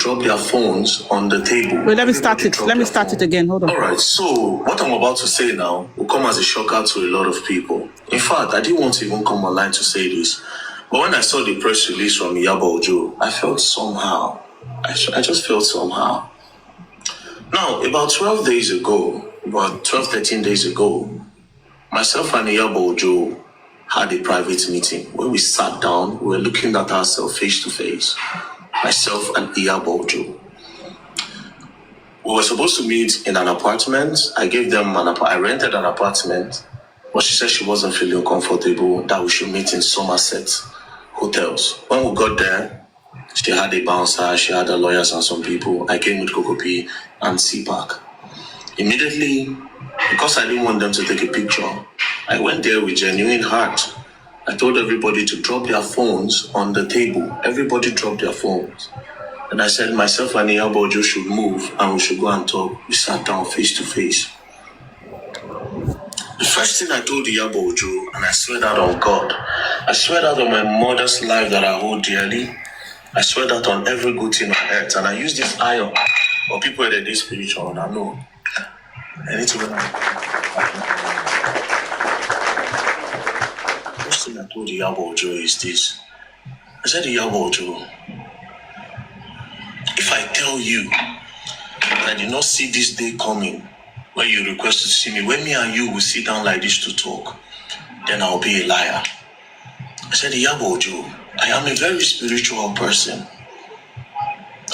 drop their phones on the table. Wait, let me start it. Let me start it again. Hold on. All right, so what I'm about to say now will come as a shocker to a lot of people. In fact, I didn't want to even come online to say this. But when I saw the press release from Iyabo, I felt somehow. I just felt somehow. Now, about 12 days ago, about 12, 13 days ago, myself and Iyabo had a private meeting where we sat down, we were looking at ourselves face to face. Myself and Iyabo. We were supposed to meet in an apartment. I rented an apartment, but she said she wasn't feeling comfortable, that we should meet in Somerset hotels. When we got there, she had a bouncer, she had her lawyers and some people. I came with Kokopi and CPAC. Immediately, because I didn't want them to take a picture, I went there with genuine heart. I told everybody to drop their phones on the table. Everybody dropped their phones. And I said myself and Iyabo should move and we should go and talk. We sat down face to face. The first thing I told Iyabo, and I swear that on God, I swear that on my mother's life that I hold dearly, I swear that on every good thing on earth, and I use this iron for people that are spiritual, and I know. I need to go now. The first thing I told Iyabo is this. I said, Iyabo, if I tell you that I did not see this day coming, when you request to see me, when me and you will sit down like this to talk, then I'll be a liar. I said, Iyabo, I am a very spiritual person.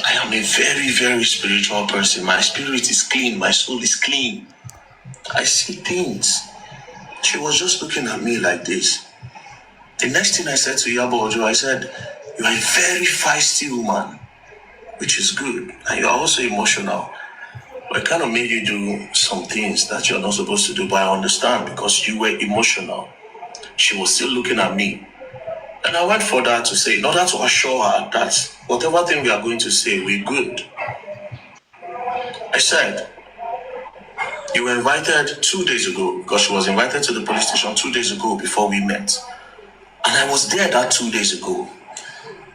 I am a very, very spiritual person. My spirit is clean. My soul is clean. I see things. She was just looking at me like this. The next thing I said to Iyabo, I said, you are a very feisty woman, which is good. And you're also emotional. But it kind of made you do some things that you're not supposed to do, but I understand because you were emotional. She was still looking at me. And I went for that to say, in order to assure her that whatever thing we are going to say, we're good. I said, you were invited 2 days ago, because she was invited to the police station 2 days ago before we met. And I was there that 2 days ago.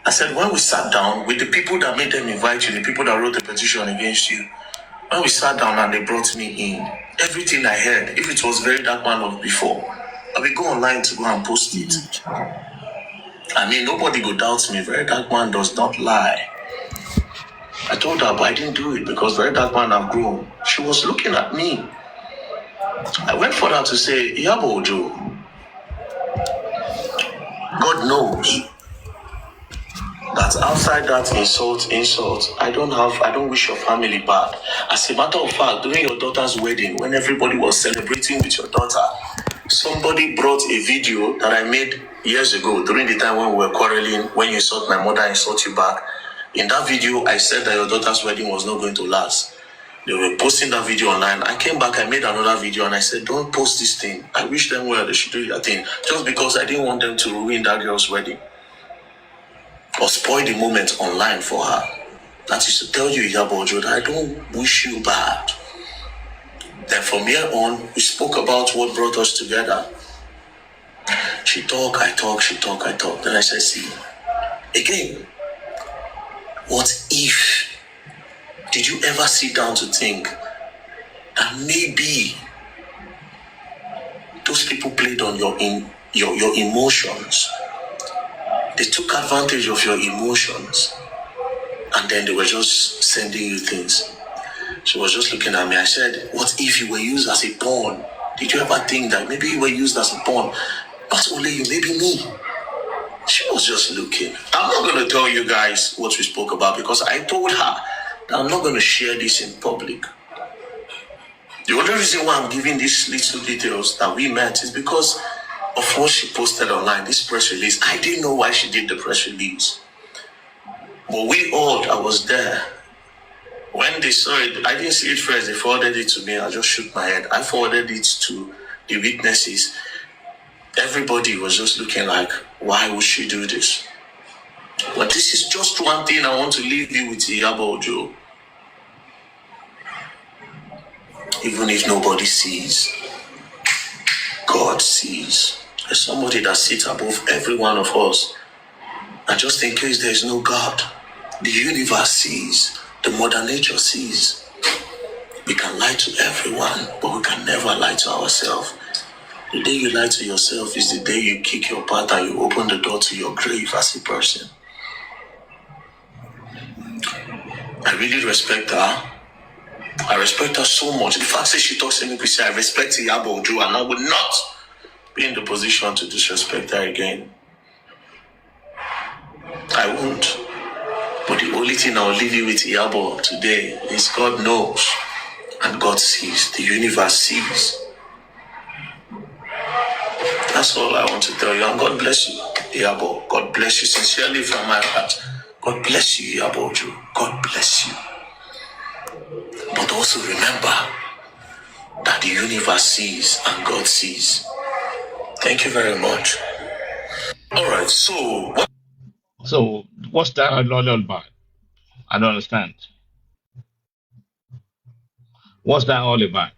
I said, when we sat down with the people that made them invite you, the people that wrote the petition against you, when we sat down and they brought me in, everything I heard, if it was very dark man of before, I will go online to go and post it. I mean, nobody go doubt me. Very dark man does not lie. I told her, but I didn't do it because very dark man have grown. She was looking at me. I went for her to say, Iyabo, God knows that outside that insult, I don't wish your family bad. As a matter of fact, during your daughter's wedding, when everybody was celebrating with your daughter, somebody brought a video that I made years ago, during the time when we were quarreling, when you insult my mother, I insult you back. In that video, I said that your daughter's wedding was not going to last. They were posting that video online. I came back, I made another video, and I said, don't post this thing. I wish them well, they should do their thing. Just because I didn't want them to ruin that girl's wedding or spoil the moment online for her. That is to tell you, Iyabo, that I don't wish you bad. Then from here on, we spoke about what brought us together. She talked, I talked. Then I said, see, again, what if, did you ever sit down to think that maybe those people played on your emotions? They took advantage of your emotions and then they were just sending you things. She was just looking at me. I said, what if you were used as a pawn? Did you ever think that maybe you were used as a pawn? Not only you, maybe me. She was just looking. I'm not going to tell you guys what we spoke about because I told her that I'm not going to share this in public. The only reason why I'm giving these little details that we met is because of what she posted online, this press release. I didn't know why she did the press release. But I was there. When they saw it, I didn't see it first. They forwarded it to me. I just shook my head. I forwarded it to the witnesses. Everybody was just looking like, why would she do this? But this is just one thing I want to leave you with, Iyabo. Even if nobody sees, God sees. There's somebody that sits above every one of us. And just in case there is no God, the universe sees, the mother nature sees. We can lie to everyone, but we can never lie to ourselves. The day you lie to yourself is the day you kick your path and you open the door to your grave as a person. I really respect her. I respect her so much. The fact that she talks to me, I respect Iyabo Ojo, and I would not be in the position to disrespect her again. I won't. But the only thing I'll leave you with Iyabo today is God knows and God sees. The universe sees. That's all I want to tell you. And God bless you, Iyabo. God bless you sincerely from my heart. God bless you, Iyabo Ojo. God bless you. But also remember that the universe sees and God sees. Thank you very much. All right, so what's that all about? I don't understand. What's that all about?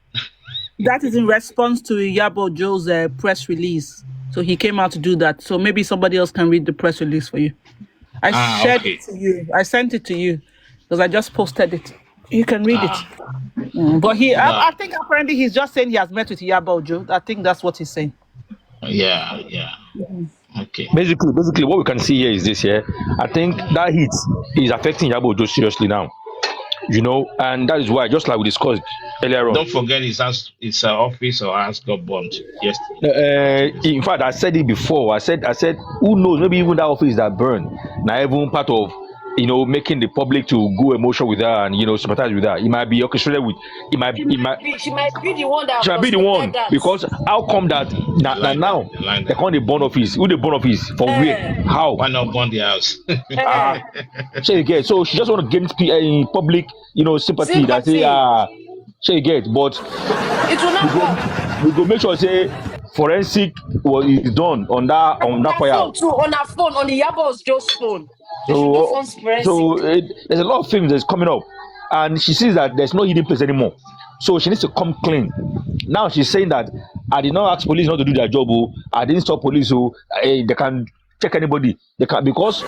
That is in response to Iyabo Ojo's press release. So he came out to do that. So maybe somebody else can read the press release for you. I shared okay. it to you. I sent it to you because I just posted it. You can read it. But I think apparently he's just saying he has met with Iyabo Ojo. I think that's what he's saying. Yeah. Okay. Basically, what we can see here is this. Yeah, I think that heat is affecting Iyabo Ojo seriously now. And that is why, just like we discussed earlier on. Don't forget his office or house got bombed yesterday. In fact, I said it before. I said, who knows? Maybe even that office that burned, now even part of, making the public to go emotional with her and sympathize with her. It might be orchestrated with. She might be the one that. She might be the one that. Because how come that now they call the burn office? Who the burn office from where? How? Why not burn the house? So you get. So she just want to gain public, sympathy. That say, so you get. But it will not work. We go make sure say forensic is done on that fire. Phone too, on her phone, on the Iyabo Ojo's phone. So there's a lot of things that's coming up, and she sees that there's no hidden place anymore. So she needs to come clean. Now she's saying that I did not ask police not to do their job. I didn't stop police. They can check anybody. They can, because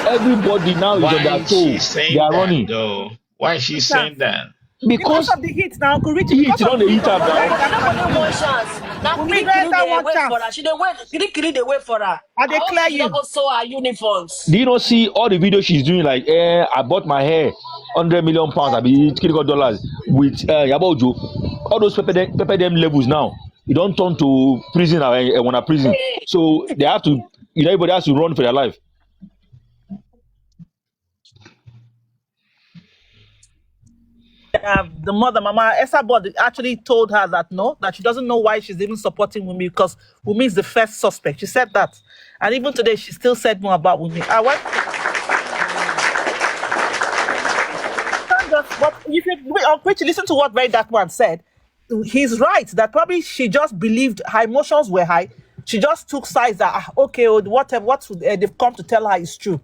everybody now is on their toes. They are running. Though? Why is she saying that? Because of the heat now, Kurichi. Heat, you know the heat up Nobody one chance. Now we wait for her. She they wait for her. I declare you. Never saw her uniforms. Do you not see all the videos she's doing? Like, I bought my hair, £100 million. I be $300 with Iyabo Ojo. All those pepper them levels now. You don't turn to prison or when a prison. So they have to. Everybody has to run for their life. The mother, Mama Esabod, actually told her that she doesn't know why she's even supporting Wunmi, because Wunmi is the first suspect. She said that. And even today, she still said more about Wunmi. But if you listen to what Very Dark Man said, he's right that probably she just believed her emotions were high. She just took sides that, okay, whatever, what they've come to tell her is true.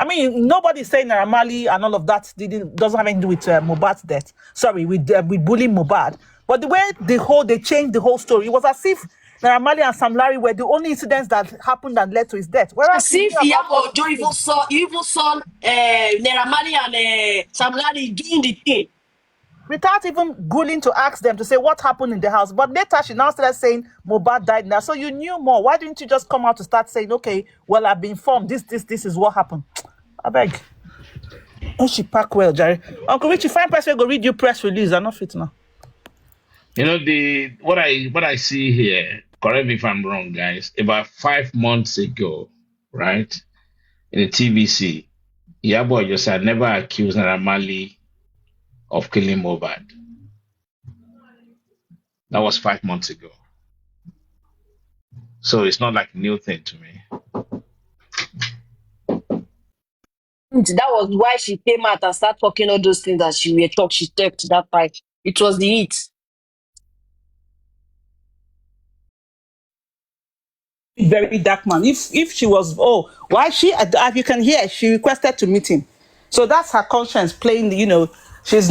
I mean, nobody's saying Naira Marley and all of that doesn't have anything to do with Mohbad's death. Sorry, with bullying Mohbad. But the way they changed the whole story, it was as if Naira Marley and Sam Larry were the only incidents that happened and led to his death. Whereas as if Iyabo Ojo even saw Naira Marley and Sam Larry doing the thing. Without even going to ask them to say what happened in the house. But later she now started saying Mohbad died now. So you knew more. Why didn't you just come out to start saying, okay, well, I've been informed. This is what happened. I beg. Oh, she pack well, Jerry. Uncle Richie, fine person go read your press release. I'm not fit now. What I see here, correct me if I'm wrong, guys, about 5 months ago, right, in the TVC, Iyabo Ojo said never accused Naira Marley of killing Mohbad. That was 5 months ago. So it's not like a new thing to me. That was why she came out and started talking all those things that she talked that time. It was the heat. Very Dark Man. If she was, why she, as you can hear, she requested to meet him. So that's her conscience playing, she's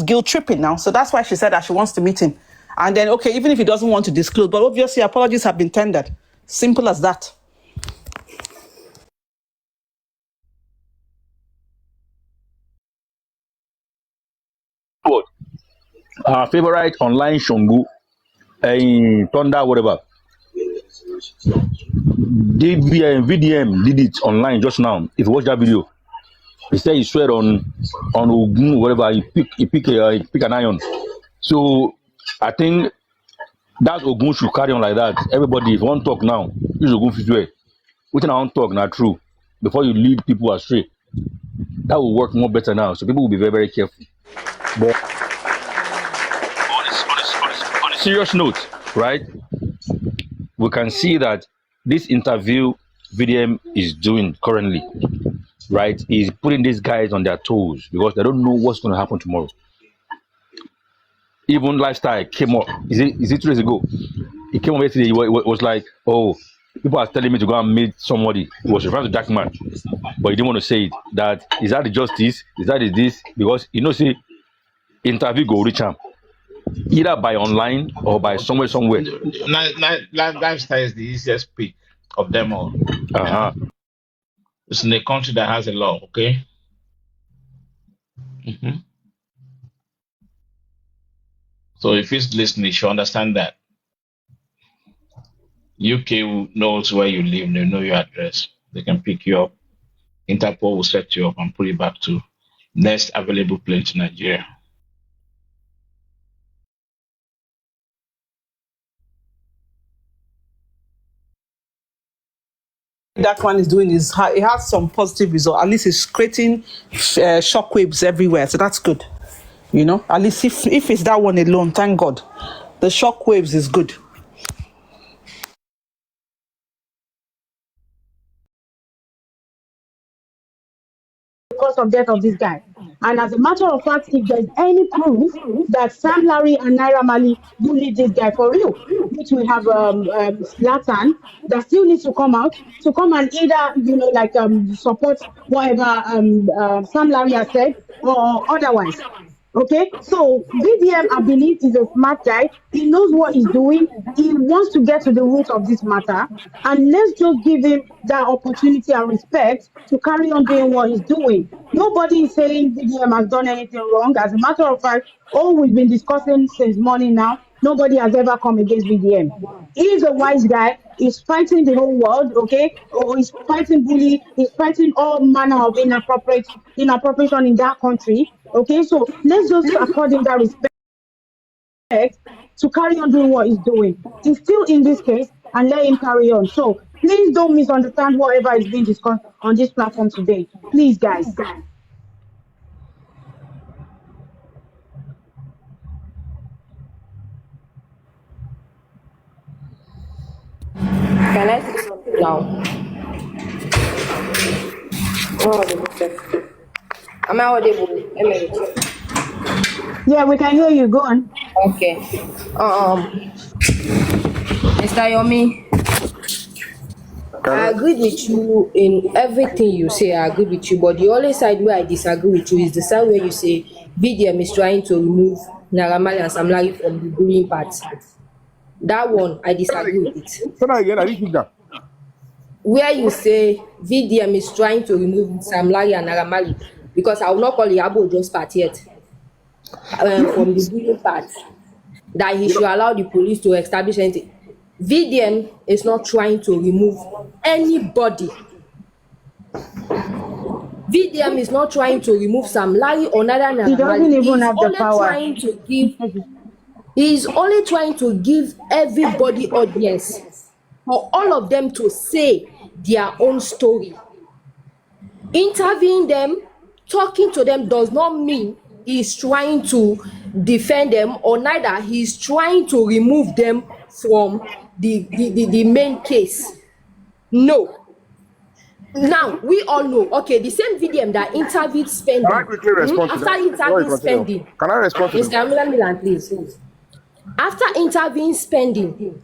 guilt tripping now. So that's why she said that she wants to meet him. And then, okay, even if he doesn't want to disclose, but obviously apologies have been tendered. Simple as that. what? Our favorite online Shongu, Thunder, whatever. VDM did it online just now. If you watch that video, he said he swear on Ogun, whatever. He pick an iron. So I think that Ogun should carry on like that. Everybody, if you want to talk now, use Ogun fit well. Wetin I want talk na true. Before you lead people astray, that will work more better now. So people will be very, very careful. But on a serious note, right? We can see that this interview VDM is doing currently, right, is putting these guys on their toes because they don't know what's going to happen tomorrow. Even Lifestyle came up. Is it 2 days ago? He came up yesterday. He was like, "Oh, people are telling me to go and meet somebody." He was referring to Jackman, but he didn't want to say it. That is that the justice? Is that is this? Because see, interview go reach him either by online or by somewhere. Lifestyle is the easiest pick of them all. It's in a country that has a law, okay? So if he's listening, you should understand that. UK knows where you live, they know your address. They can pick you up. Interpol will set you up and put you back to next available plane to Nigeria. That one is doing is it has some positive result. At least it's creating shockwaves everywhere, so that's good. At least if it's that one alone, thank God. The shockwaves is good. Cause of death of this guy. And as a matter of fact, if there's any proof that Sam Larry and Naira Marley bullied this guy for real, which we have Zlatan that still needs to come out to come and either support whatever Sam Larry has said or otherwise. Okay, so VDM, I believe, is a smart guy. He knows what he's doing. He wants to get to the root of this matter. And let's just give him that opportunity and respect to carry on doing what he's doing. Nobody is saying VDM has done anything wrong. As a matter of fact, all we've been discussing since morning now, nobody has ever come against VDM. He's a wise guy. He's fighting the whole world, okay? Or he's fighting bully. He's fighting all manner of inappropriation in that country. Okay, so let's just accord him that respect to carry on doing what he's doing. He's still in this case and let him carry on. So please don't misunderstand whatever is being discussed on this platform today. Please, guys. Can I say something now? Am I audible? Yeah, we can hear you. Go on. Okay. Mr. Yomi, I agree with you in everything you say. I agree with you, but the only side where I disagree with you is the side where you say VDM is trying to remove Naira Marley and Sam Larry from the bullying part. That one, I disagree with it. Say that again, I didn't hear that. Where you say VDM is trying to remove Sam Larry and Naira Marley, because I will not call Iyabo just part yet, from the bullying part, that he should allow the police to establish anything. VDM is not trying to remove anybody. VDM is not trying to remove Sam Larry or Naira Marley. He doesn't even have the power. He is only trying to give everybody audience for all of them to say their own story. Interviewing them, talking to them does not mean he's trying to defend them, or neither he's trying to remove them from the main case. No. Now we all know, okay, the same VDM that interviewed Spending. Can I quickly respond to after that? interviewing Spending. Can I respond to Mr. that? Milan, please. After interviewing Spending,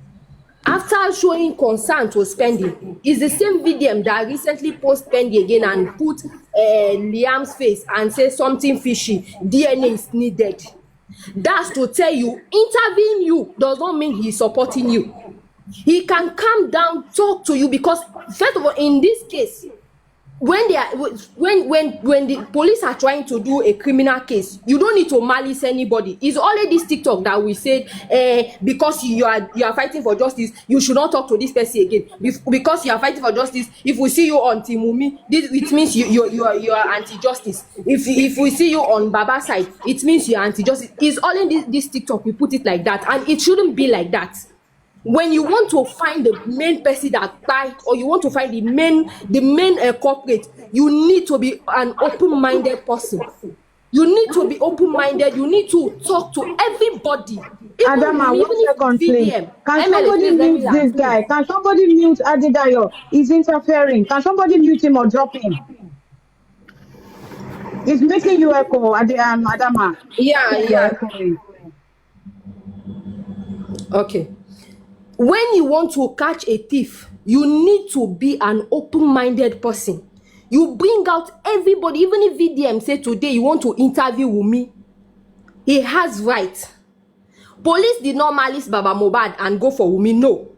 after showing concern to Spending, is the same VDM that recently posted Spending again and put Liam's face and say something fishy, DNA is needed. That's to tell you, interviewing you does not mean he's supporting you. He can calm down, talk to you, because first of all, in this case, when they are when the police are trying to do a criminal case, you don't need to malice anybody. It's only this TikTok that we said because you are fighting for justice, you should not talk to this person again. Because you are fighting for justice, if we see you on Team Wunmi, it means you are anti-justice. If we see you on Baba side, it means you are anti-justice. It's only this TikTok we put it like that, and it shouldn't be like that. When you want to find the main person that died, or you want to find the main culprit, you need to be an open-minded person. You need to be open-minded. You need to talk to everybody. Even Adama, even 1 second, please. VDM. Can somebody mute this guy? Can somebody mute Adedayo? He's interfering. Can somebody mute him or drop him? He's making you echo, Adama. Yeah. Okay. When you want to catch a thief, you need to be an open-minded person. You bring out everybody. Even if VDM say today you want to interview Wunmi, he has right. Police did not malice Baba Mohbad and go for Wunmi. No.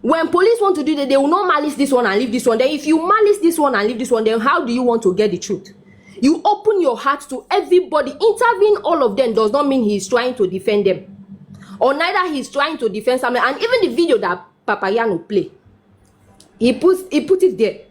When police want to do that, they will not malice this one and leave this one. Then if you malice this one and leave this one, then how do you want to get the truth? You open your heart to everybody. Interviewing all of them does not mean he is trying to defend them, or neither he's trying to defend something. And even the video that Papayano play, he put it there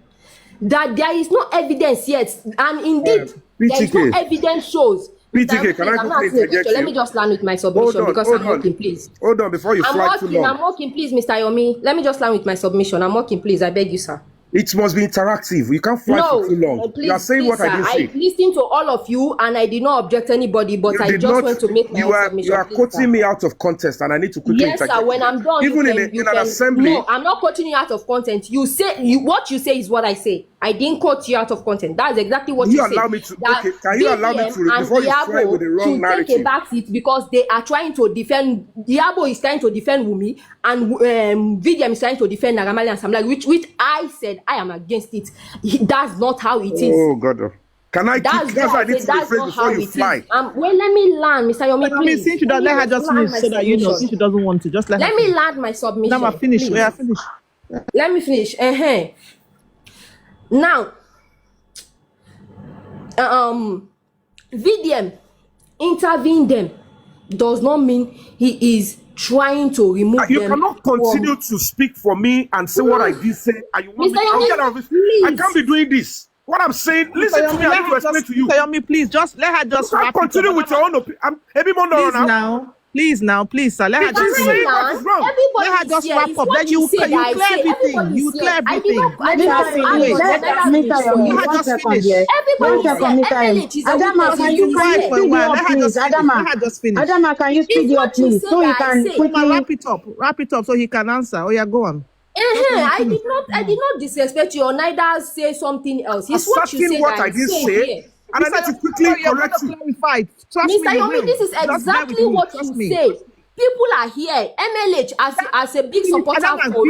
that there is no evidence yet, and indeed there is no evidence shows. PTK, can I quickly interject you? Let me just land with my submission because I'm working, please. Hold on before you fly too long. I'm working, please, Mr. Yomi. Let me just land with my submission. I'm working, please. I beg you, sir. It must be interactive. You can't fly for too long. Please, you are saying what sir, I didn't say. I listened to all of you and I did not object anybody, but I just want to make my own submission. You are quoting me out of context, and I need to quickly interject. Yes, sir. When I'm done, even in an assembly. No, I'm not quoting you out of content. You say what you say is what I say. I didn't quote you out of content. That's exactly what you say. Allow me to. Okay, can you allow me to before you fly with the wrong narrative? Take a back seat because they are trying to defend. Iyabo is trying to defend Wunmi, and VDM is trying to defend Naramali and Samlari, which I said I am against it. That's not how it is. Oh God. Can I that's keep I need to rephrase before you fly? Well, let me land, Mr. Yomi, please. Since you don't let her just finish so that you know, since she doesn't want to, just let her me land my submission. Now finish. Please. Yeah, finish. Let me finish. Now, VDM intervene them does not mean he is trying to remove them. You cannot continue to speak for me and say what I did say. And you want me to I can't be doing this. What I'm saying, listen to me. I need to explain to you. Yomi, please, just let her just continue with your own opinion. Please now, sir. Let her just say what is wrong. Let her just wrap up. Then you clear everything. You clear everything. Let her just finish. Adama, can you speed it up, please? So you can quickly wrap it up so he can answer. Oh yeah, go on. I did not disrespect you or neither say something else. It's what you say what I did say. And I need to quickly correct you. Mr. Yomi, this is exactly what you say. People are here. MLH as a big supporter of Adama,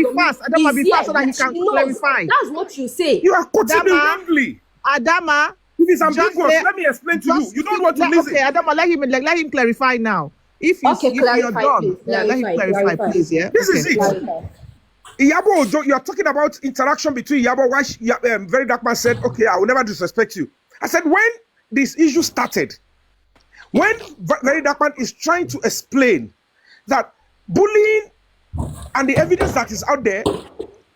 be fast so that he can clarify. That's what you say. You are quoting me wrongly. Adama, if it's ambiguous, let me explain to you. You don't want to listen. Okay, Adama, let him clarify now. If you're done, let him clarify, please. Yeah. This is it. Iyabo, you are talking about interaction between Iyabo. Why Very Dark Man said, okay, I will never disrespect you. I said, when this issue started, when Very Dark Man is trying to explain that bullying and the evidence that is out there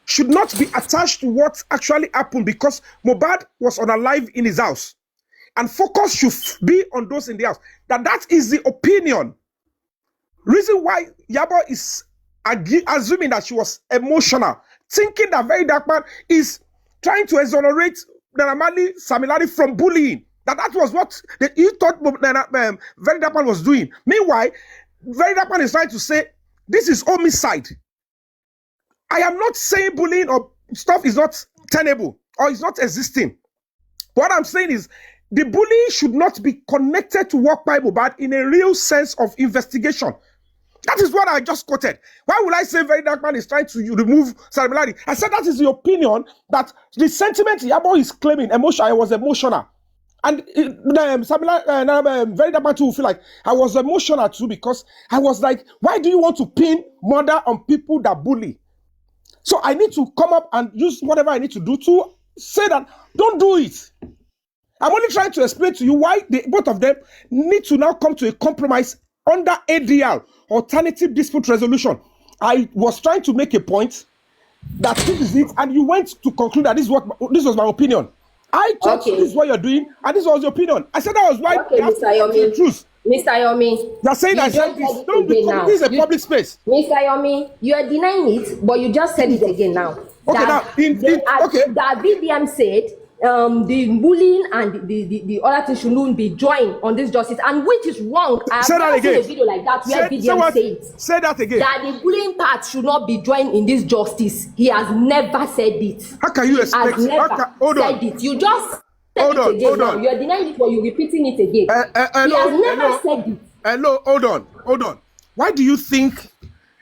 should not be attached to what actually happened because Mohbad was unalive in his house. And focus should be on those in the house. That is the opinion. Reason why Iyabo is assuming that she was emotional, thinking that Very Dark Man is trying to exonerate Naramali Samilari from bullying. That was what he thought Very Dark Man was doing. Meanwhile, Very Dark Man is trying to say, this is homicide. I am not saying bullying or stuff is not tenable or is not existing. What I'm saying is, the bullying should not be connected to work by Mohbad in a real sense of investigation. That is what I just quoted. Why would I say Very Dark Man is trying to remove Samilari? I said that is the opinion that the sentiment Iyabo is claiming, I was emotional. And Very Dark Man too will feel like I was emotional too because I was like, why do you want to pin murder on people that bully? So I need to come up and use whatever I need to do to say that, don't do it. I'm only trying to explain to you why both of them need to now come to a compromise under ADR, alternative dispute resolution. I was trying to make a point that this is it, and you went to conclude that this was my opinion. I thought this is what you're doing, and this was your opinion. I said that was why Okay, Mr. the truth. Mr. Yomi, You're saying I said this. Don't be this is a public space. Mr. Yomi, you are denying it, but you just said it again now. Okay, that VDM said the bullying and the other things shouldn't be joined on this justice, and which is wrong. I have never seen a video like that where VDM said say that again. That the bullying part should not be joined in this justice. He has never said it. How can you expect? Hold on. It. You just said it again now. You are denying it, but you're repeating it again. He has never said it. Hello, hold on. Why do you think,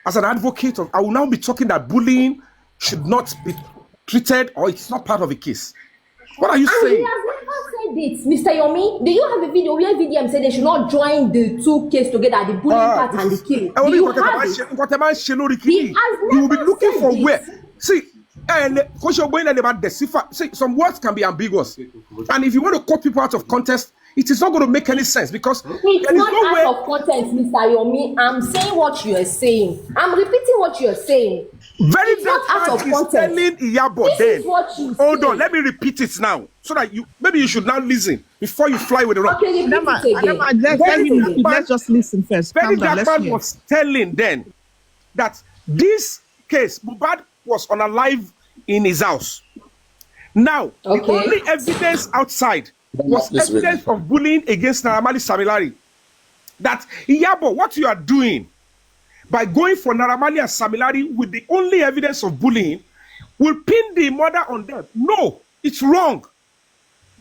as an advocate I will now be talking that bullying should not be treated, or it's not part of the case? What are you saying? He has never said it, Mr. Yomi. Do you have a video where VDM said they should not join the two cases together, the bullying part and the killing? Do you have it? You will be looking for where? See, some words can be ambiguous, and if you want to cut people out of context, it is not going to make any sense, because it's not out of context, Mr. Yomi. I'm saying what you are saying. I'm repeating what you are saying. Very out of context. Telling Iyabo then. Hold on, let me repeat it now, so that maybe you should now listen before you fly with the rock. Okay, let's just listen first. Very Dark Man was telling then that this case, Mohbad was unalive in his house. Now, the only evidence outside was evidence of bullying against Naira Marley Samilari. That Iyabo, what you are doing by going for Naira Marley and Samilari with the only evidence of bullying will pin the murder on them. No, it's wrong.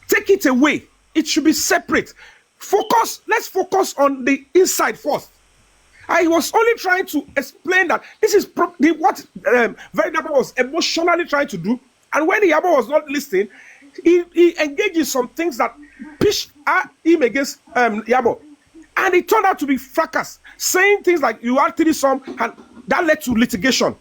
Take it away. It should be separate. Let's focus on the inside first. I was only trying to explain that this is what Very Dark Man was emotionally trying to do. And when Iyabo was not listening, he engaged in some things that pitched him against Iyabo. And it turned out to be fracas, saying things like, you are threesome, and that led to litigation.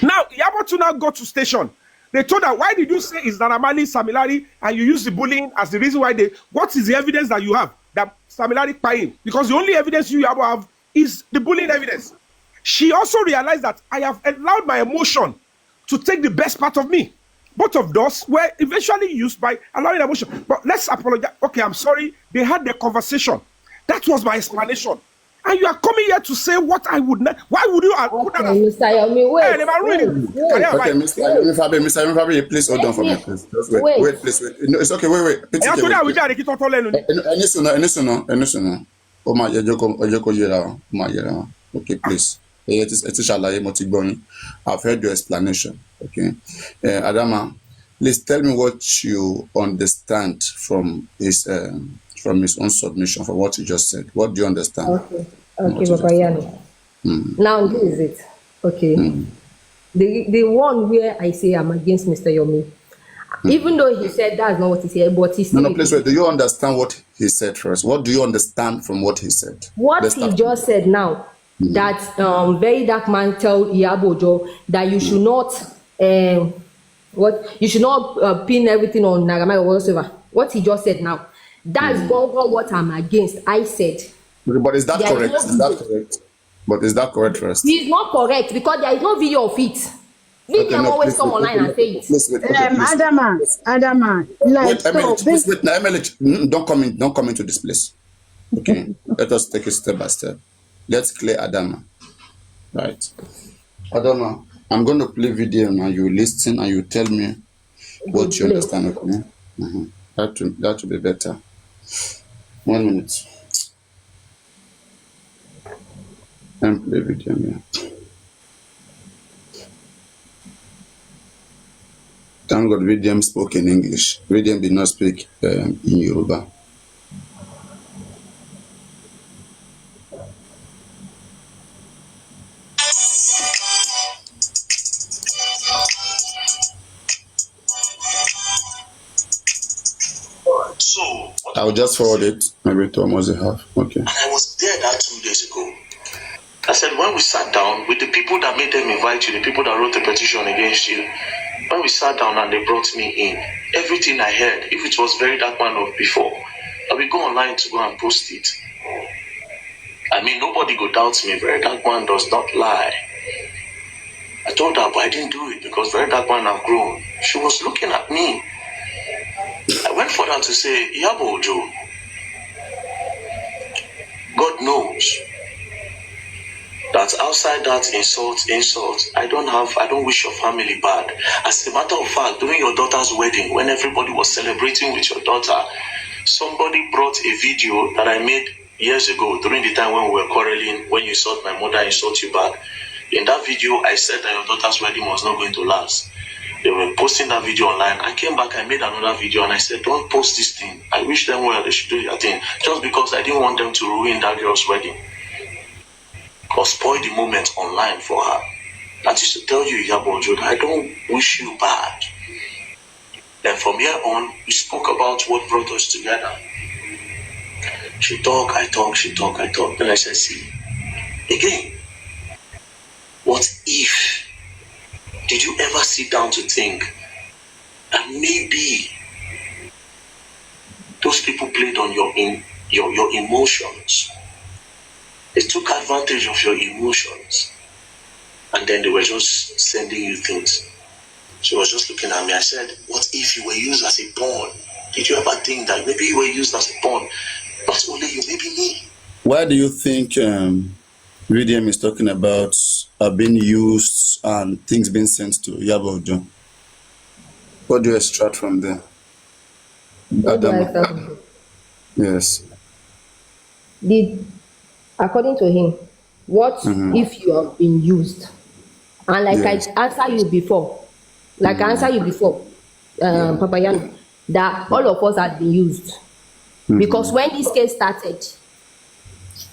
Now, Iyabo to now go to station. They told her, why did you say it's Naira Marley, Samilari, and you use the bullying as the reason why what is the evidence that you have that Samilari paying? Because the only evidence you have is the bullying evidence. She also realized that I have allowed my emotion to take the best part of me. Both of those were eventually used by allowing emotion. But let's apologize. Okay, I'm sorry. They had their conversation. That was my explanation. And you are coming here to say what I would not. Why would you put that as... Mr. Yomi, wait. Okay, Mr. Yomi, please hold on for me, please. Just wait, please, wait. No, it's okay, wait. Okay, please. I've heard your explanation. Okay. Adama, please tell me what you understand from his own submission, from what you just said. What do you understand? Okay, Baba Yani. Now this is it. Okay. The one where I say I'm against Mr. Yomi, even though he said that's not what he said, but he still... No, please wait. Do you understand what he said first? What do you understand from what he said? What he just said now, that Very Dark Man tell Iyabo that you should not you should not pin everything on Naira Marley or whatsoever. What he just said now, that's what I'm against. I said. But is that correct? Is that correct? But is that correct first? It's not correct because there is no video of it. VDM always come online and say it. Adama, wait, don't come into this place. Okay, let us take it step by step. Let's clear Adama. Right. Adama, I'm going to play video now. You listen and you tell me what you understand of me. That will be better. 1 minute. And play video here. Thank God VDM spoke in English. VDM did not speak in Yoruba. So I will just forward it. Maybe to almost a half. Okay. And I was there that 2 days ago. I said, when we sat down with the people that made them invite you, the people that wrote the petition against you, When we sat down and they brought me in, everything I heard, if it was very dark man of before, I will go online to go and post it. I mean, nobody go doubt me. Very dark man does not lie. I told her, but I didn't do it because very dark man have grown. She was looking at me. I went for her to say, Iyabo Ojo, God knows that outside that insult, I don't wish your family bad. As a matter of fact, during your daughter's wedding, when everybody was celebrating with your daughter, somebody brought a video that I made years ago during the time when we were quarreling, when you insult my mother, I insult you back. In that video, I said that your daughter's wedding was not going to last. They were posting that video online. I came back, I made another video, and I said, don't post this thing. I wish them well, they should do their thing. Just because I didn't want them to ruin that girl's wedding or spoil the moment online for her. That is to tell you, Iyabo Ojo, I don't wish you bad. Then from here on, we spoke about what brought us together. She talk, I talk, she talk, I talk. Then I said, see, again, what if? Did you ever sit down to think that maybe those people played on your emotions? They took advantage of your emotions, and then they were just sending you things. She was just looking at me. I said, what if you were used as a pawn? Did you ever think that maybe you were used as a pawn? Not only you, maybe me. Why do you think VDM is talking about being used and things being sent to Iyabo Ojo? What do you extract from there? What do I Adam? extract from Yes. according to him, what if you have been used? And like Yes. I answered you before, Papa Yan, that all of us have been used. Because when this case started,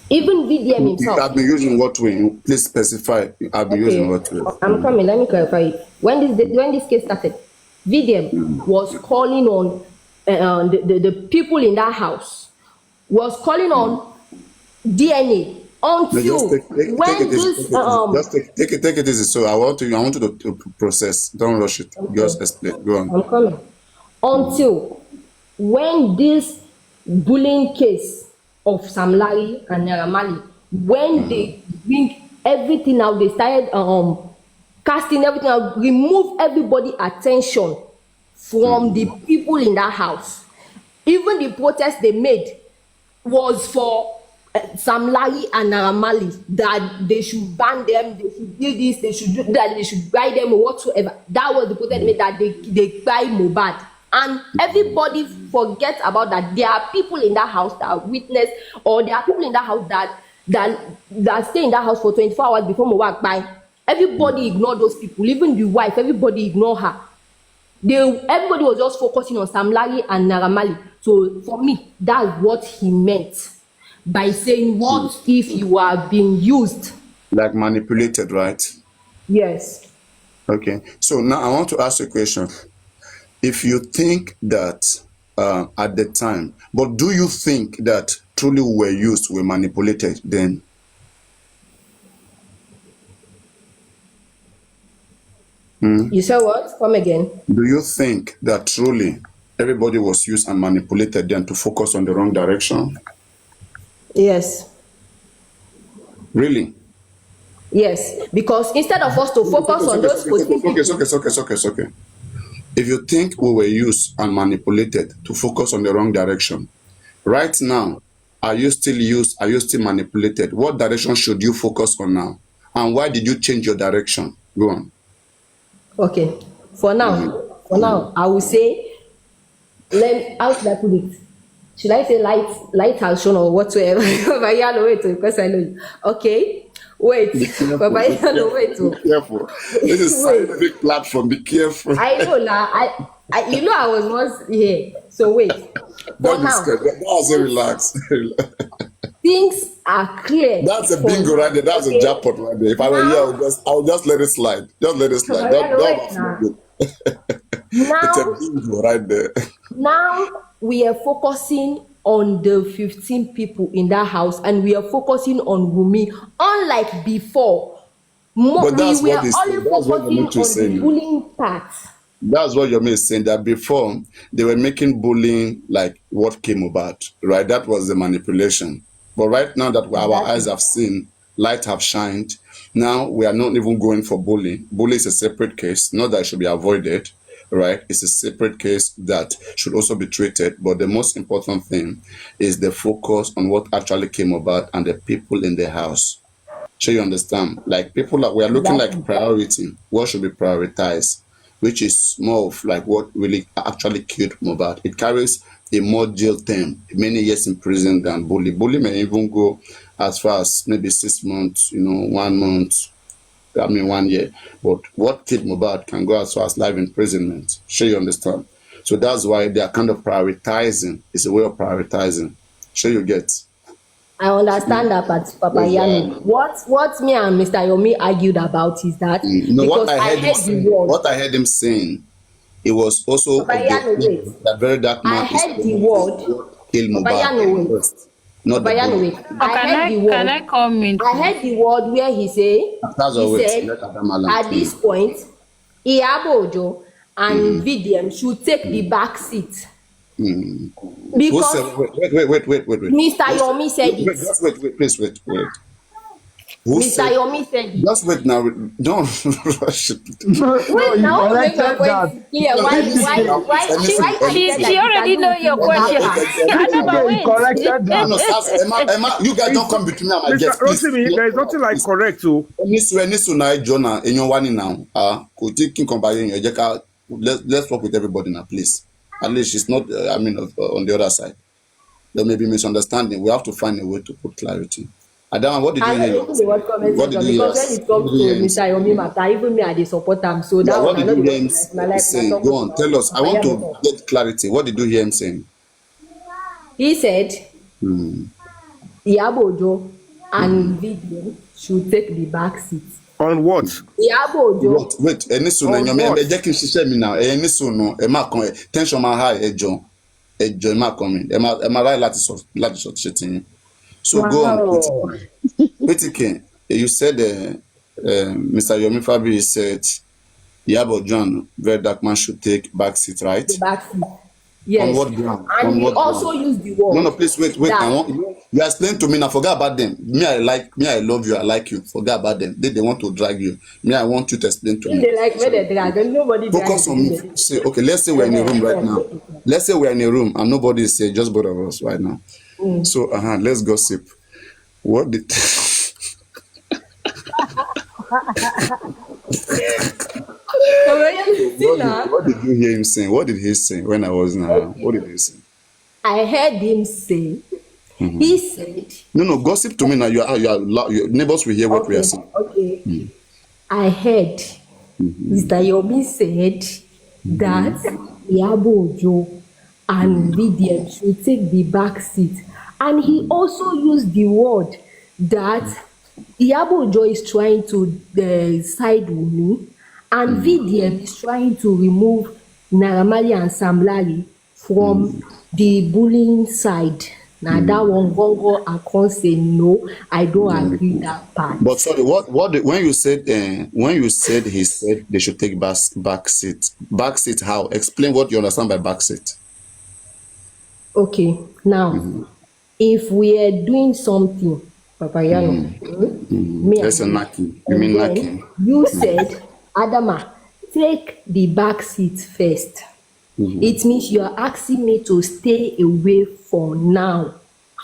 even VDM himself. I've been using what way? Please specify. I've been using what way? I'm coming. Let me clarify it. When this case started, VDM was calling on the people in that house, was calling on DNA until take it easy. So I want you to process. Don't rush it. Okay. Just explain. Go on. I'm coming. Until when this bullying case of Sam Larry and Naira Marley, when they bring everything out, they started casting everything out, remove everybody attention from the people in that house. Even the protest they made was for Sam Larry and Naira Marley, that they should ban them, they should do this, they should do that, they should buy them or whatsoever. That was the protest made, that they buy Mohbad. And everybody forgets about that. There are people in that house that witness, or there are people in that house that stay in that house for 24 hours before Mohbad buy. Everybody ignored those people, even the wife, everybody ignored her. Everybody was just focusing on Sam Larry and Naira Marley. So for me, that's what he meant by saying, what if you are being used? Like manipulated, right? Yes. Okay. So now I want to ask you a question. If you think that at the time, but do you think that truly were used, were manipulated then? You said what? Come again. Do you think that truly everybody was used and manipulated then to focus on the wrong direction? Yes. Really? Yes. Because instead of us to focus on those Okay. If you think we were used and manipulated to focus on the wrong direction, right now, are you still used? Are you still manipulated? What direction should you focus on now? And why did you change your direction? Go on. Okay. For now, I will say, how should I put it? Should I say light has shown or whatsoever? But yeah, no, wait, because I know you. Okay. Wait. But yeah, no, wait. Be careful. This is scientific platform. Be careful. I know now. I was once here. So wait. For now. That's a relax. Things are clear. That's a bingo right there. That's a jackpot right there. If I were here, I'll just let it slide. Just let it slide. It's a bingo right there. Now we are focusing on the 15 people in that house, and we are focusing on Wunmi. Unlike before, But We that's were what is only that's what focusing Yomichi is on the saying. bullying part. That's what Yomi is saying, that before they were making bullying like what came about, right? That was the manipulation. But right now that our eyes Exactly. have seen, light have shined, now we are not even going for bullying. Bullying is a separate case, not that it should be avoided, right? It's a separate case that should also be treated. But the most important thing is the focus on what actually came about and the people in the house. So you understand? Like people that we are looking like Exactly. priority. What should be prioritized? Which is more of like what really actually killed Mohbad. It carries a more jail term, many years in prison than bully. Bully may even go as far as maybe 6 months, 1 month, 1 year. But what killed Mohbad can go as far as life imprisonment. Sure you understand? So that's why they are kind of prioritizing. It's a way of prioritizing. Sure you get? I understand that part, Papa Exactly. Yano. What me and Mr. Yomi argued about is that What because I I heard him heard the saying, word. it was also Papa of the Yano, wait. opinion that very dark I man is heard the promoting word. what killed Papa Mohbad Yano, wait. first, not Papa the Yano, bully. wait. Oh, I heard the can I word. come in, I please? heard the word where he That's all. Wait, said let Adama land. at this point, Iyabo Ojo and VDM should take the back seat Who because said? Wait. Mr. Who said? Yomi said it. Just wait. Please wait. Who Mr. said? Yomi said it. Just wait now. Don't rush it. Wait, you now make my corrected that. point clear. No, listen now. She Why already know your question. Adama, You wait. corrected No, that. no, Emma, you guys don't come between me and my Mr. guests, please. Rotimi, there is nothing like Please. correct. So Nisu na Jonah enyo wani now. Kò tí kí n kàn bá yẹn jẹ́ ká let's work with everybody now, please. At least she's not on the other side. There may be misunderstanding. We have to find a way to put clarity. Adama, what did you I'm not hear? even the word comment What did section you hear? because when it comes to Mr. Yomi matter, even me I dey support am. So Yeah, that what one I did know you the hear him word my life. saying? Go on, tell us. I want to get clarity. What did you hear him saying? He said Iyabo Ojo and VDM should take the back seat. on what? Iyabo Ojo. Wait, Enisu na On nyome what? ẹ jẹ́ kí n ṣiṣẹ́ mi now. Enisu no ẹ má kàn tension ma high ẹjọ́ ẹ má kàn mí. Ẹ má ráyè láti sọ ṣe ti yín. So go on, Wow. Petikin. You said Mr. Yomi Fabi said Iyabo John, very dark man should take back seat, right? The back seat. Yes. On what ground? And On he what also ground? used the word. No, please wait. that- I want you explain to me now. Forget about them. I love you. I like you. Forget about them. They want to drag you. I want you to explain to If me. they like where they drag, then nobody Focus on me. Say, okay, let's say we're in a room right now. Let's say we're in a room and nobody is here, just both of us right now. So, let's gossip. What did what did you hear him saying? What did he say when I was in her? What did he say? I heard him say, he said, No, gossip to me now. Your neighbors will hear what we are saying. okay. I heard Mr. Yomi said that Iyabo Ojo and VDM should take the back seat. And he also used the word that Iyabo Ojo is trying to side with me, and VDM is trying to remove Naira Marley and Sam Larry from the bullying side. Now that one Gongo I can't say no, I don't agree that part. But sorry, when you said he said they should take back seat how? Explain what you understand by back seat. Okay, now if we are doing something, Papa Yano, me That's a and knacking. You mean then knacking? you said, Adama, take the back seat first. It means you are asking me to stay away for now.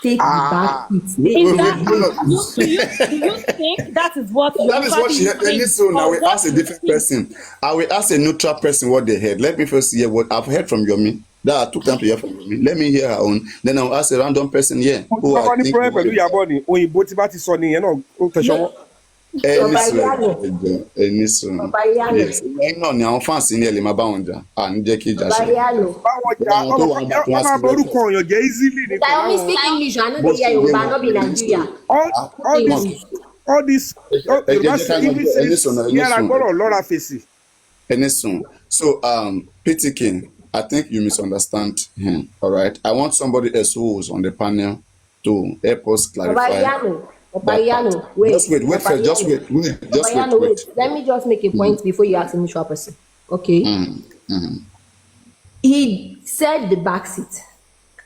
Take the back seat. Stay Is away. that, do you think that is what That is what she heard. And so now we ask a different person. I will ask a neutral person what they heard. Let me first hear what I've heard from Yomi. That I took time to hear from Yomi. Let me hear her own. Then I'll ask a random person here. Who I Bàbá ní think problem pẹ̀lú Iyabo ni òyìnbó tí bá ti sọ nìyẹn náà ó tẹ̀sán wọn. ẹni sùn. Papa Yano. Yes. Ẹ̀yin náà ni àwọn fans ní ẹ lè máa bá wọn jà. À ní jẹ́ kí ìjà Papa ṣe. Yano. Báwọn jà ọmọ máa borúkọ ọ̀yàn jẹ́ easily ní That only speak English, I know they hear Yoruba, not be Nigeria. all this Yorùbá sí English yára gbọ́dọ̀ lọ́ra fèsì. Ẹni sùn. So Petikin, I think you misunderstand him. All right. I want somebody else who was on the panel to help us Papa clarify. Yano. That part. Papayano, wait. Just wait first. Just Papayano. wait. Papayano, wait. Let me just make a point before you ask a mutual person. Okay. He said the back seat,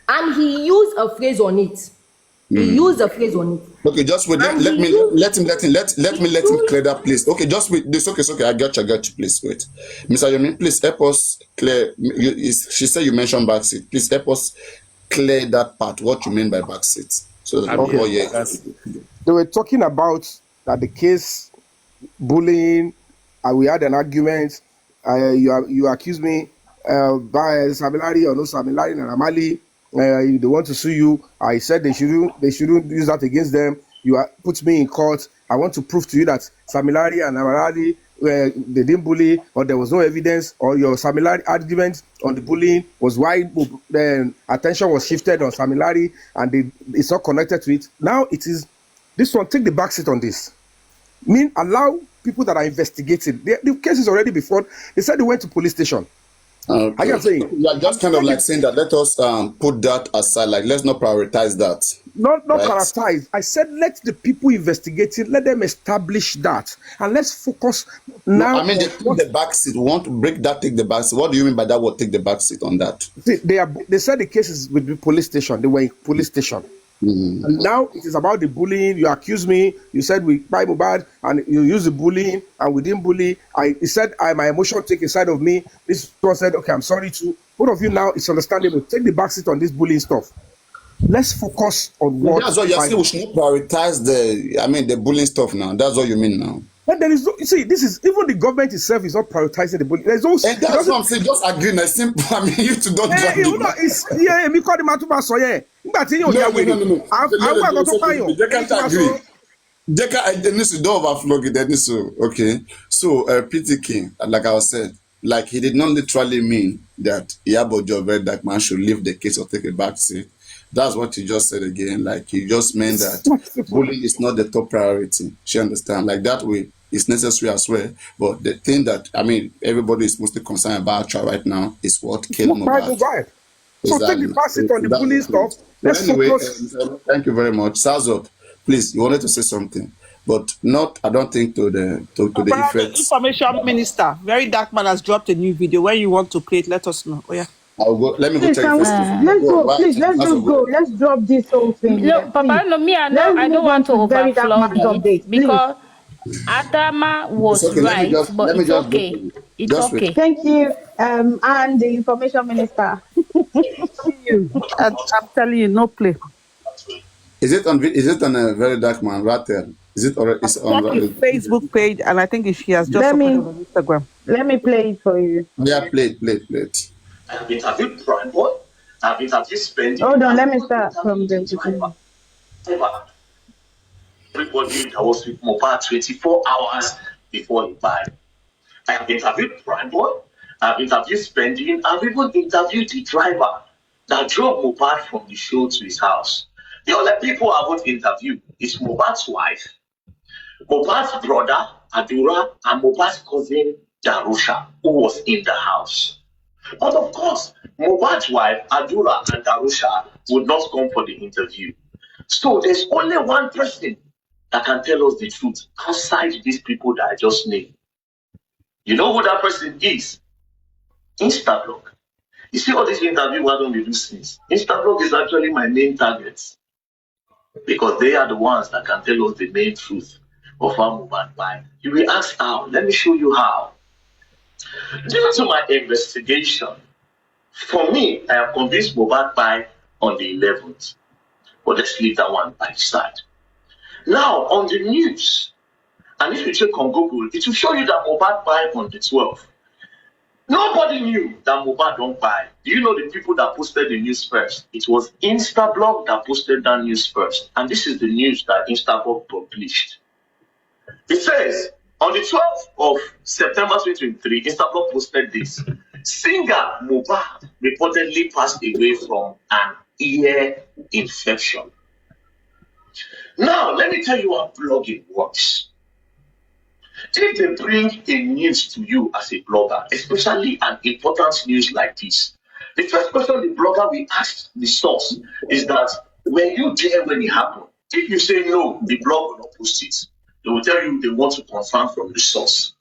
and he used a phrase on it. He used a phrase on it. Okay, just wait. And Let he me used- let him clear that, please. Okay, just wait. It's okay. I got you. Please wait, Mr. Yomi. Please help us clear. She said you mentioned backseat. Please help us clear that part. What you mean by backseat? So that Okay. oh yeah. They were talking about that the case bullying, and we had an argument. You accuse me by Samilari or no Samilari and Amali. They want to sue you. I said they shouldn't use that against them. You put me in court. I want to prove to you that Samilari and Amali they didn't bully, or there was no evidence, or your Samilari argument on the bullying was why the attention was shifted on Samilari, and it's not connected to it. Now it is this one. Take the back seat on this. Allow people that are investigating. The case is already before. They said they went to police station. Okay. I can say Yeah, just kind of like saying that. Let us put that aside. Like, let's not prioritize that. not Right. prioritize. I said let the people investigating, let them establish that, and let's focus now. I mean, they took the back seat. We want to break that. Take the back seat. What do you mean by that? What take the back seat on that? They said the cases with the police station. They were in police station. And now it is about the bullying. You accuse me. You said we buy Mubad and you use the bullying, and we didn't bully. He said my emotion take a side of me. This one said, okay, I'm sorry too. Both of you now, it's understandable. Take the backseat on this bullying stuff. Let's focus on what. That's what you're saying. We should not prioritize the bullying stuff now. That's what you mean now. But there is no, you see, this is even the government itself is not prioritizing the bullying. There's no. And that's what I'm saying. Just agree. It's simple. I mean, you two don't drag You it know, back. it's me call the Matuba so yeah. But you No. I'm going to find you. They can't agree. They don't overflow it. Okay. So, P.T. King, like I was said, like he did not literally mean that Iyabo Joe that man should leave the case or take a back seat. That's what he just said again. Like he just meant that bullying is not the top priority. She understand? Like that way, it's necessary as well. But the thing that everybody is mostly concerned about right now is what killed Mohbad. So take the backseat on the bullying stuff. Let's focus. Thank you very much. Sazot, please, you wanted to say something, but not. I don't think to the effects. Information Minister, Very Dark Man has dropped a new video. When you want to play it, let us know. Oh yeah. I'll go. Let me go Please, check first. let's go. Please, let's just go. Let's drop this whole thing. No, here, Papa, please. no, me, I Let's don't move want to on Very Dark overflow Man's update, it please. because Adama was It's okay. right, but let me it's just okay. go for it. It's Just wait. okay. Thank you, and the information minister. See you. I'm telling you, no play. Is it on a Very Dark Man? Rattel? Is it already? It's on Check his Facebook page, and I think she has just Let me- uploaded on Instagram. Let me play it for you. Yeah, play it. I've interviewed Prime Boy. I've interviewed Spending. Hold on, let me start from the beginning. Everybody that was with Mohbad 24 hours before he died. I have interviewed Prime Boy. I've interviewed Spending. I've even interviewed the driver that drove Mohbad from the show to his house. The only people I haven't interviewed is Mohbad's wife, Mohbad's brother, Adura, and Mohbad's cousin, Darusha, who was in the house. But of course, Mohbad's wife, Adura, and Darusha would not come for the interview. So there's only one person that can tell us the truth outside these people that I just named. You know who that person is? Instablog. You see all these interviews, why don't we do things? Instablog is actually my main target because they are the ones that can tell us the main truth of how Mohbad died. You will ask how. Let me show you how. Due to my investigation, for me, I have convinced Mohbad died on the 11th. But let's leave that one by the side. Now, on the news, and if you check on Google, it will show you that Mohbad died on the 12th. Nobody knew that Mohbad don't buy. Do you know the people that posted the news first? It was Instablog that posted that news first. And this is the news that Instablog published. It says, on the 12th of September 2023, Instablog posted this. Singer Mohbad reportedly passed away from an ear infection. Now, let me tell you how blogging works. If they bring a news to you as a blogger, especially an important news like this, the first question the blogger will ask the source is that, were you there when it happened? If you say no, the blog will not post it. They will tell you they want to confirm from the source.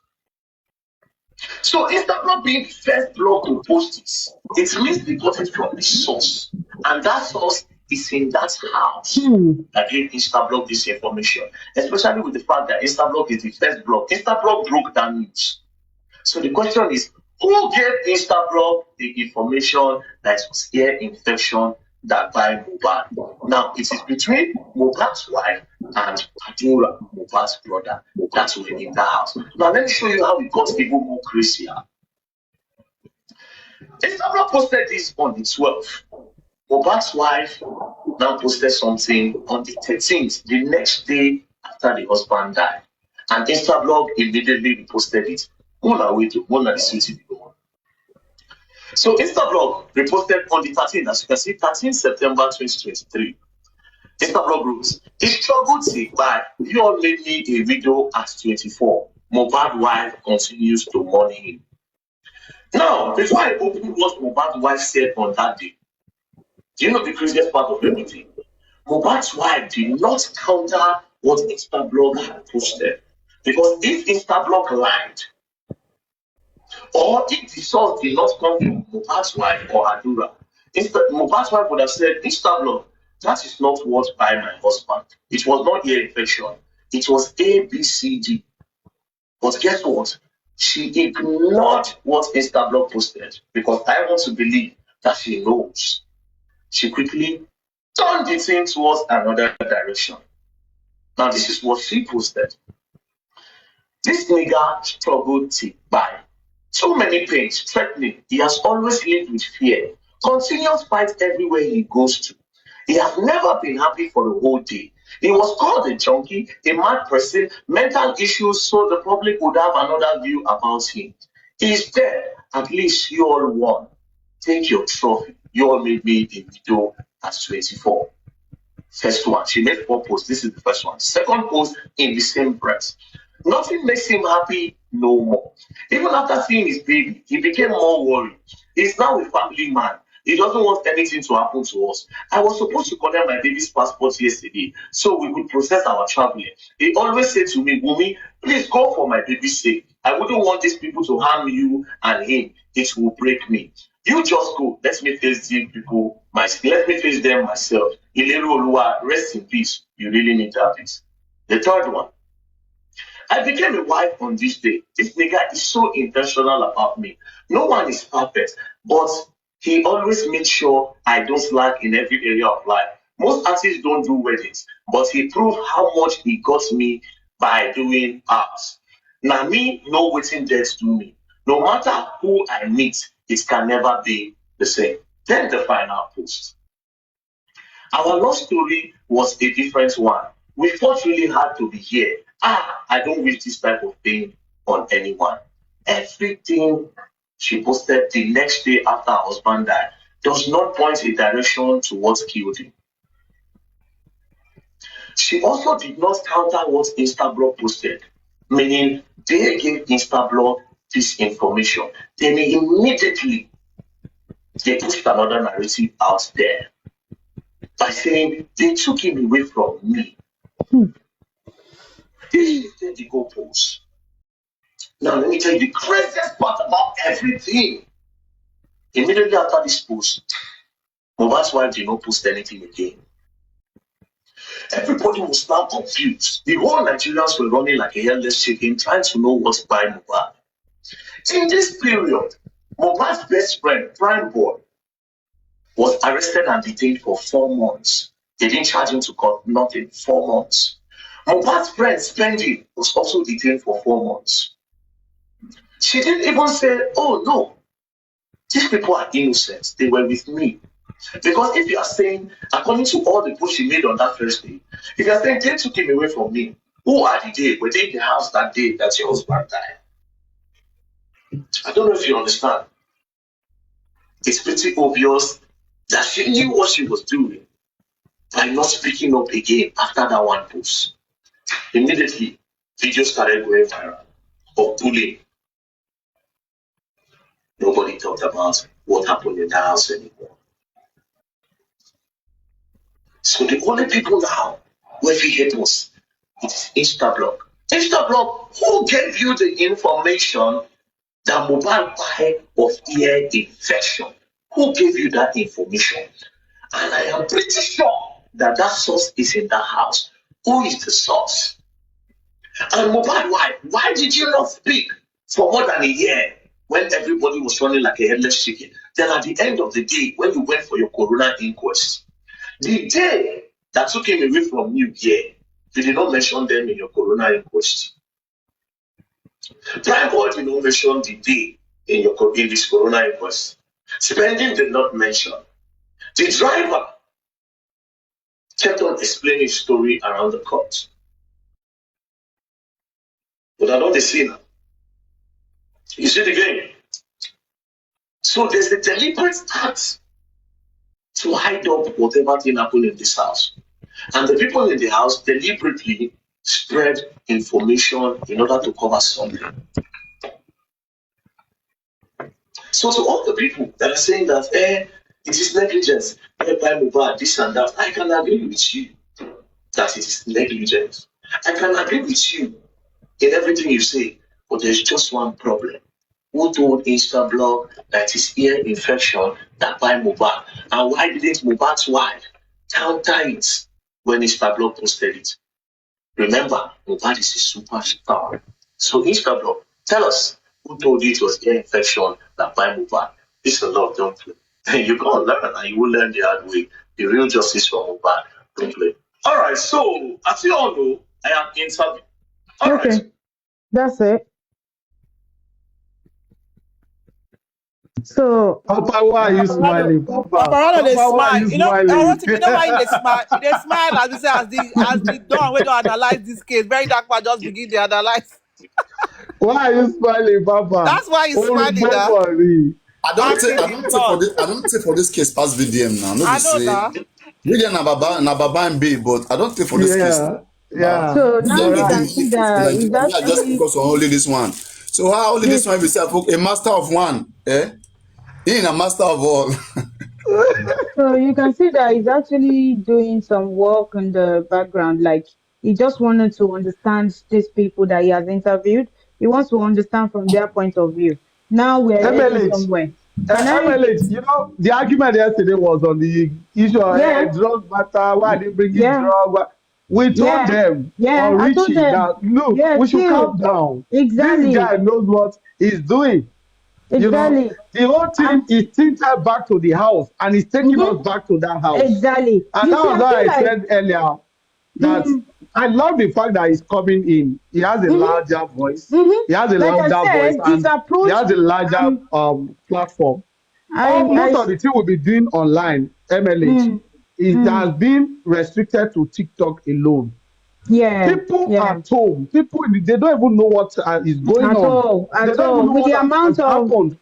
So instead of not being the first blog to post this, it means they got it from the source. And that source is in that house that gave Instablog this information, especially with the fact that Instablog is the first blog. Instablog broke that news. So the question is, who gave Instablog the information that it was ear infection that by Mohbad? Now, it is between Mohbad's wife and Adura, Mohbad's brother, that were in the house. Now, let me show you how it got even more crazier. Instablog posted this on the 12th. Mohbad's wife now posted something on the 13th, the next day after the husband died. And Instablog immediately reposted it. So Instablog reposted on the 13th, as you can see, 13 September 2023. Instablog wrote, he struggled to buy. You all made me a video at 24. Mohbad wife continues to mourn him. Now, before I open what Mohbad's wife said on that day, do you know the craziest part of everything? Mohbad's wife did not counter what Instablog had posted. Because if Instablog lied, or if the source did not come from Mohbad's wife or Adura, Mohbad's wife would have said, Instablog, that is not what by my husband. It was not ear infection. It was A, B, C, D. But guess what? She ignored what Instablog posted because I want to believe that she knows. She quickly turned the thing towards another direction. Now, this is what she posted. This nigga struggled to buy. Too many pains, threatening. He has always lived with fear. Continuous fight everywhere he goes to. He has never been happy for a whole day. He was called a junkie, a mad person, mental issues, so the public would have another view about him. He is dead. At least you all won. Take your trophy. You all made me a video at 24. First one, she made 4 posts. This is the first one. Second post in the same breath. Nothing makes him happy no more. Even after seeing his baby, he became more worried. He's now a family man. He doesn't want anything to happen to us. I was supposed to collect my baby's passport yesterday so we could process our traveling. He always said to me, Wumi, please go for my baby's sake. I wouldn't want these people to harm you and him. It will break me. You just go. Let me face these people myself. Let me face them myself. Ileru Oluwa, rest in peace. You really need that peace. The third one. I became a wife on this day. This nigga is so intentional about me. No one is perfect, but he always makes sure I don't lack in every area of life. Most artists don't do weddings, but he proved how much he got me by doing art. Now me, no waiting dares do me. No matter who I meet, it can never be the same. Then the final post. Our love story was a different one. We fought really hard to be here. I don't wish this type of thing on anyone. Everything she posted the next day after her husband died does not point a direction to what killed him. She also did not counter what Instablog posted, meaning they gave Instablog this information. Then immediately they pushed another narrative out there by saying they took him away from me. They shifted the goalposts. Now let me tell you the craziest part about everything. Immediately after this post, Mohbad's wife did not post anything again. Everybody was now confused. The whole Nigerians were running like a headless chicken, trying to know what's by Mohbad. In this period, Mohbad's best friend, Prime Boy, was arrested and detained for 4 months. They didn't charge him to court, nothing, 4 months. Mohbad's friend, Spendi, was also detained for 4 months. She didn't even say, oh no, these people are innocent. They were with me. Because if you are saying, according to all the posts she made on that first day, if you are saying they took him away from me, who are the day? Were they in the house that day that your husband died? I don't know if you understand. It's pretty obvious that she knew what she was doing by not speaking up again after that one post. Immediately, videos started going viral of bullying. Nobody talked about what happened in the house anymore. So the only people now where we help us. It's Instablock. Instablock, who gave you the information that mobile buy of ear infection? Who gave you that information? And I am pretty sure that that source is in that house. Who is the source? And mobile, why? Why did you not speak for more than a year when everybody was running like a headless chicken? Then at the end of the day, when you went for your corona inquest, the day that took him away from you here, you did not mention them in your corona inquest. Prime Boy did not mention the day in this corona inquest. Spending did not mention. The driver kept on explaining his story around the court. But I know the scene now. You see the game. So there's a deliberate act to hide up whatever thing happened in this house. And the people in the house deliberately spread information in order to cover something. So to all the people that are saying that it is negligence, by mobile, this and that, I can agree with you that it is negligence. I can agree with you in everything you say, but there's just one problem. Who told Instablock that it is ear infection that by mobile? And why didn't Mobile's wife counter it when Instablock posted it? Remember, Mobile is a superstar. So Instablock, tell us who told you it was ear infection that by mobile? This is a lot, don't play. And you're gonna learn and you will learn the hard way. The real justice for Mobile. Don't play. Alright, so as you all know, I am interviewed. Alright. Okay, that's it. So, Papa, why are you smiling? Papa Papa, they why are smile. you You know, I smiling? want to know why they smile. They smile as they say, as the dawn when they analyze this case. Very dark man just begin to analyze. Why are you smiling, Papa? That's why he's smiling now. Funny. I don't take for this case past VDM now. No, I know that. VDM na Baba and B, but I don't take for this case. Yeah. so now VDM you is can see that it's I just actually focus on only this one. So how only this one be say a master of one? He is a master of all. so you can see that he's actually doing some work in the background. Like he just wanted to understand these people that he has interviewed. He wants to understand from their point of view. Now we're heading MLH. somewhere. MLH, you know, the argument yesterday was on the issue of drug matter, why they bring in drug. We told them on I told Richie them. that, look, we should calm down. Exactly. This guy knows what he's doing. Exactly. You know, the whole thing is tilted back to the house and he's taking us back to that house. Exactly. And You that see, was why I said earlier that I love the fact that he's coming in. He has a larger voice. He has a Like louder voice. And approach, he has a larger platform. Most of the thing we'll be doing online, MLH, it has been restricted to TikTok alone. People at home, they don't even know what is going at on. All, they at don't all. even know With the what amount has of happened.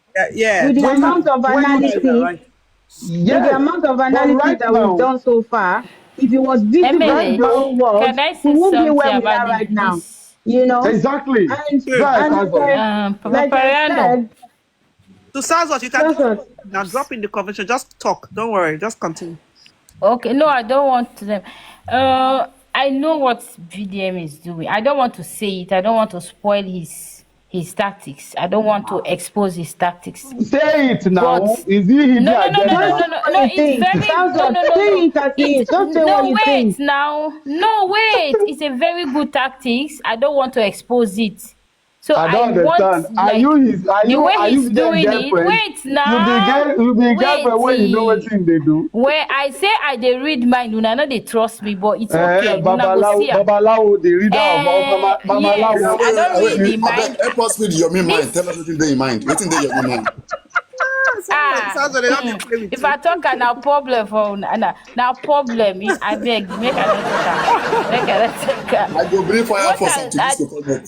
with the amount of analysis, with the amount of analysis that we've done so far, if it was visible Emily, to the whole world, can I we say won't be something where we about are right now. this? You know Exactly. And Papa I said, to Sazot, you can now drop in the convention. Just talk. Don't worry. Just continue. Okay, no, I don't want them. I know what VDM is doing. I don't want to say it. I don't want to spoil his tactics. I don't want to expose his tactics. Say it now. But is he hidden no, agenda? it's very no, wait now. No, wait. It's a very good tactics. I don't want to expose it. So I don't understand. Want, the way he's doing it. Wait now. You be girlfriend when you know what thing they do. Where I say they read mind, una no they trust me, but it's okay. Babalawo, the reader of Babalawo. Yes, I don't read the mind. Help us with your mind. Tell us what in mind. What's in your mind? If I talk now problem for now problem, I beg make I talk. I go bring fire for some to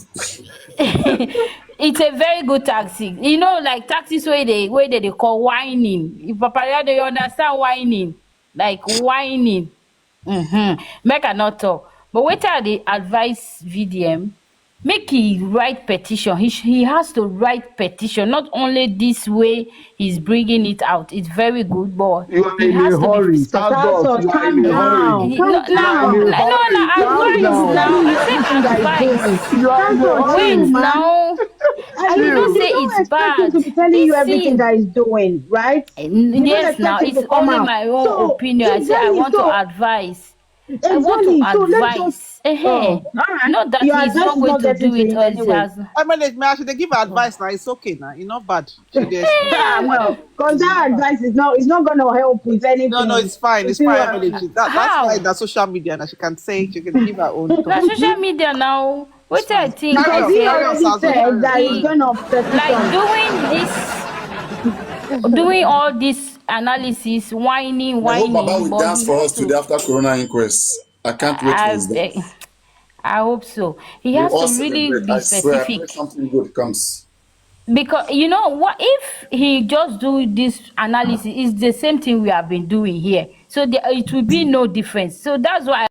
It's a very good tactic. You know, like tactics where they call whining. If Papa they understand whining, like whining. Make I not talk. But wait till they advise VDM. make he write petition. He has to write petition. Not only this way he's bringing it out. It's very good, but You are he in has a to be hurry. specific. Santos, Santos, you are calm in a hurry. down. No, Calm You are in down. a hurry. Calm Santos advice is down. now. telling I you say everything that he's doing. advice. You are in a Santos, Wait hurry. chill, man. now. I You did not don't, Chill. say you don't it's expect him to bad. be telling you everything Listen. that he's doing, right? You don't Yes, now expect him it's to come only out. my own So opinion. I say I exactly, want to so advise. I want to exactly. So let's just advise. all right. Not that Your he's advice not is going not to getting do to it him or it anyway. has. I mean, I should give her advice now. It's okay now. You know, bad. She did explain. Well, because that advice is not, it's not gonna help with No, no, anything. it's fine. You It's see fine. what I I mean, mean? that's why How? the social media now she can say she can give her own Na thought. social media now. It's What I fine. think Carry I Because on, he carry say on, already Sazo. said Carry on. that he's he gonna like petition. doing all this analysis, I hope Baba whining, will but dance he for has us today to. after Corona inquest. I can't wait for I his beg. dance. I hope so. He We'll has all to really celebrate. be I swear, I pray specific. something good comes. Because you know what, if he just do this analysis, it's the same thing we have been doing here. So it will be no difference. So that's why